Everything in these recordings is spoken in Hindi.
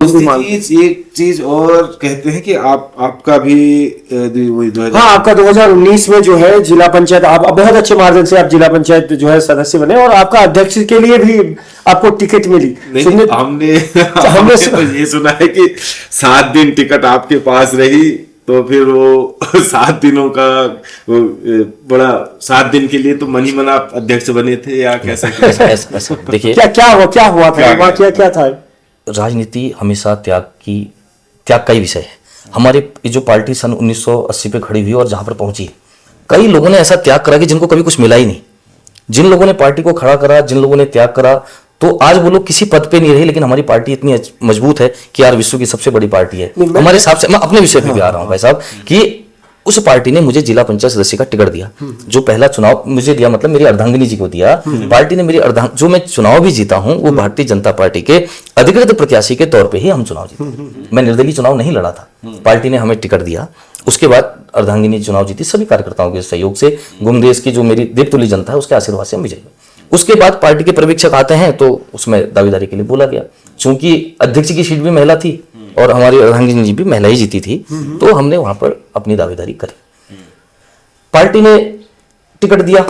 एक चीज और कहते हैं कि आपका भी वही 2000 हाँ, आपका 2019 में जो है जिला पंचायत, आप बहुत अच्छे मार्जिन से आप जिला पंचायत जो है सदस्य बने और आपका अध्यक्ष के लिए भी आपको टिकट मिली। हमने तो ये सुना है कि 7 दिन टिकट आपके पास रही, तो फिर वो 7 दिनों का वो बड़ा 7 दिन के लिए तो मन ही मन आप अध्यक्ष बने थे या कैसा? ऐसा देखिए, क्या हुआ था, क्या था? राजनीति हमेशा त्याग का ही विषय है। हमारे जो पार्टी सन 1980 पे खड़ी हुई और जहां पर पहुंची, कई लोगों ने ऐसा त्याग करा कि जिनको कभी कुछ मिला ही नहीं। जिन लोगों ने पार्टी को खड़ा करा, जिन लोगों ने त्याग करा, तो आज वो लोग किसी पद पे नहीं रहे, लेकिन हमारी पार्टी इतनी मजबूत है कि यार विश्व की सबसे बड़ी पार्टी है हमारे हिसाब से। मैं अपने विषय पे भी आ रहा हूँ भाई साहब, कि उस पार्टी ने मुझे जिला पंचायत सदस्य का टिकट दिया। जो पहला चुनाव मुझे दिया, मतलब मेरी अर्धांगिनी जी को दिया। पार्टी ने मेरी जो मैं चुनाव भी जीता हूं, वो भारतीय जनता पार्टी के अधिकृत प्रत्याशी के तौर पे ही हम चुनाव जीते। मैं निर्दलीय चुनाव नहीं लड़ा था, पार्टी ने हमें टिकट दिया। उसके बाद अर्धांगिनी चुनाव जीती, सभी कार्यकर्ताओं के सहयोग से, गुमदेश की जो मेरी देवतुल्य जनता है उसके आशीर्वाद से हम विजयी हुए। उसके बाद पार्टी के पर्यवेक्षक आते हैं, तो उसमें दावेदारी के लिए बोला गया। चूंकि अध्यक्ष की सीट भी महिला थी और हमारी अर्धांगिनी जी भी महिला ही जीती थी, तो हमने वहां पर अपनी दावेदारी करी। पार्टी ने टिकट दिया,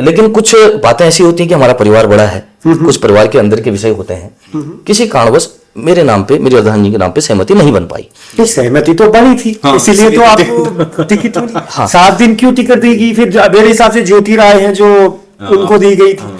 लेकिन कुछ बातें ऐसी होती हैं कि हमारा परिवार बड़ा है, कुछ परिवार के अंदर के विषय होते हैं। किसी कारणवश मेरे नाम पे, मेरी अर्धांगिनी के नाम पे सहमति नहीं बन पाई। सहमति तो बनी थी, इसीलिए तो आपको टिकट मिली। 7 दिन क्यों टिकट दी गई? फिर मेरे हिसाब से ज्योति राय है जो उनको दी गई थी।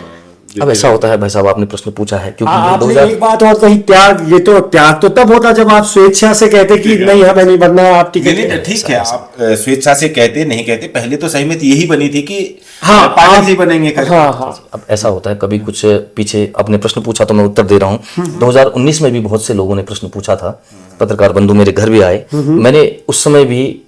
अब ऐसा होता है भाई साहब, आपने प्रश्न पूछा है, क्योंकि आपने एक बात और कही, त्याग तो तब होता जब आप स्वेच्छा से कहते कि नहीं हमें नहीं बनना है, आप टिकट। ठीक है, आप स्वेच्छा से कहते नहीं कहते, पहले तो सहमति यही बनी थी कि हाँ पार्टी से बनेंगे। अब ऐसा होता है, कभी कुछ पीछे आपने प्रश्न पूछा तो मैं उत्तर दे रहा हूँ। 2019 में भी बहुत से लोगों ने प्रश्न पूछा था, पत्रकार बंधु मेरे घर भी आए। मैंने उस समय भी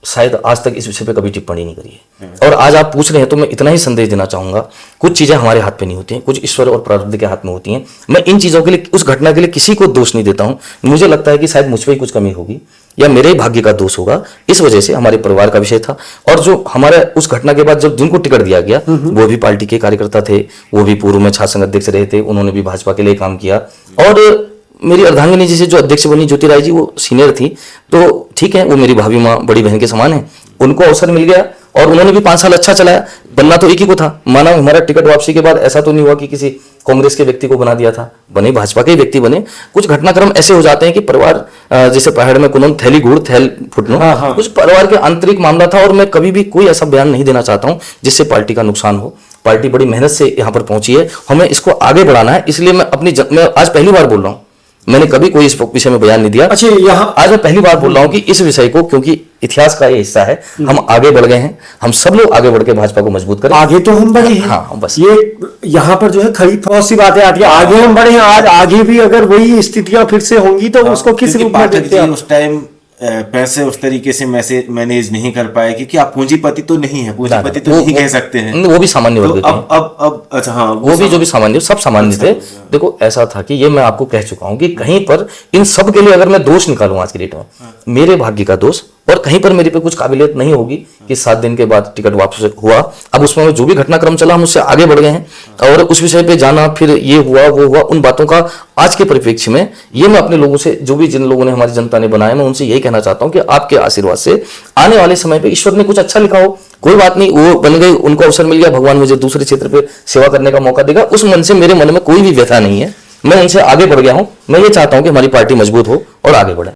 शायद आज तक इस विषय पे कभी टिप्पणी नहीं करी है। और आज आप पूछ रहे हैं तो मैं इतना ही संदेश देना चाहूंगा, कुछ चीजें हमारे हाथ पे नहीं होती हैं, कुछ ईश्वर और प्रारब्ध के हाथ में होती हैं। मैं इन चीजों के लिए, उस घटना के लिए किसी को दोष नहीं देता हूं। मुझे लगता है कि शायद मुझ पे ही कुछ कमी होगी या मेरे ही भाग्य का दोष होगा। इस वजह से हमारे परिवार का विषय था। और जो हमारे उस घटना के बाद जब जिनको टिकट दिया गया, वो भी पार्टी के कार्यकर्ता थे, वो भी पूर्व में छात्र संघ अध्यक्ष रहे थे, उन्होंने भी भाजपा के लिए काम किया। और मेरी अर्धांगिनी जी से जो अध्यक्ष बनी ज्योति राय जी, वो सीनियर थी, तो ठीक है, वो मेरी भाभी माँ, बड़ी बहन के समान है। उनको अवसर मिल गया और उन्होंने भी 5 साल अच्छा चलाया। बनना तो एक ही को था। माना हमारा टिकट वापसी के बाद ऐसा तो नहीं हुआ कि किसी कांग्रेस के व्यक्ति को बना दिया था, बने भाजपा के व्यक्ति बने। कुछ घटनाक्रम ऐसे हो जाते हैं कि परिवार, जैसे पहाड़ में कुनों थैली गुड़ थैल फुटनो, कुछ परिवार के आंतरिक मामला था। और मैं कभी भी कोई ऐसा बयान नहीं देना चाहता हूं जिससे पार्टी का नुकसान हो। पार्टी बड़ी मेहनत से यहाँ पर पहुंची है, हमें इसको आगे बढ़ाना है। इसलिए मैं आज पहली बार बोल रहा हूँ, मैंने कभी कोई इस विषय में बयान नहीं दिया। अच्छा, यहाँ आज मैं पहली बार बोल रहा हूँ कि इस विषय को, क्योंकि इतिहास का ये हिस्सा है, हम आगे बढ़ गए हैं। हम सब लोग आगे बढ़ के भाजपा को मजबूत करें। आगे तो हम बढ़े हैं। हाँ, बस ये यहाँ पर जो है खड़ी बहुत सी बातें आती है, आगे हम बढ़े हैं। आज आगे भी अगर वही स्थितियां फिर से होंगी तो उसको किस रूप में देखते हैं? उस टाइम पैसे उस तरीके से मैनेज नहीं कर पाए, क्योंकि आप पूंजीपति तो नहीं है, पूंजीपति तो नहीं कह सकते हैं। वो भी सामान्य वर्ग थे। अब अच्छा, हाँ, वो भी जो भी सामान्य, सब सामान्य थे। देखो ऐसा था कि ये मैं आपको कह चुका हूं कि कहीं पर इन सब के लिए अगर मैं दोष निकालूं आज की डेट में, मेरे भाग्य का दोष, और कहीं पर मेरे पे कुछ काबिलियत नहीं होगी कि 7 दिन के बाद टिकट वापस हुआ। अब उसमें जो भी घटनाक्रम चला, हम उससे आगे बढ़ गए हैं। और उस विषय पे जाना, फिर ये हुआ वो हुआ, उन बातों का आज के परिप्रेक्ष्य में ये मैं अपने लोगों से, जो भी जिन लोगों ने हमारी जनता ने बनाया, मैं उनसे यही कहना चाहता हूं कि आपके आशीर्वाद से आने वाले समय पे ईश्वर ने कुछ अच्छा लिखा हो, कोई बात नहीं, वो बन गई, उनको अवसर मिल गया, भगवान मुझे दूसरे क्षेत्र पे सेवा करने का मौका देगा। उस मन से मेरे मन में कोई भी व्यथा नहीं है, मैं उनसे आगे बढ़ गया हूं। मैं ये चाहता हूं कि हमारी पार्टी मजबूत हो और आगे बढ़े।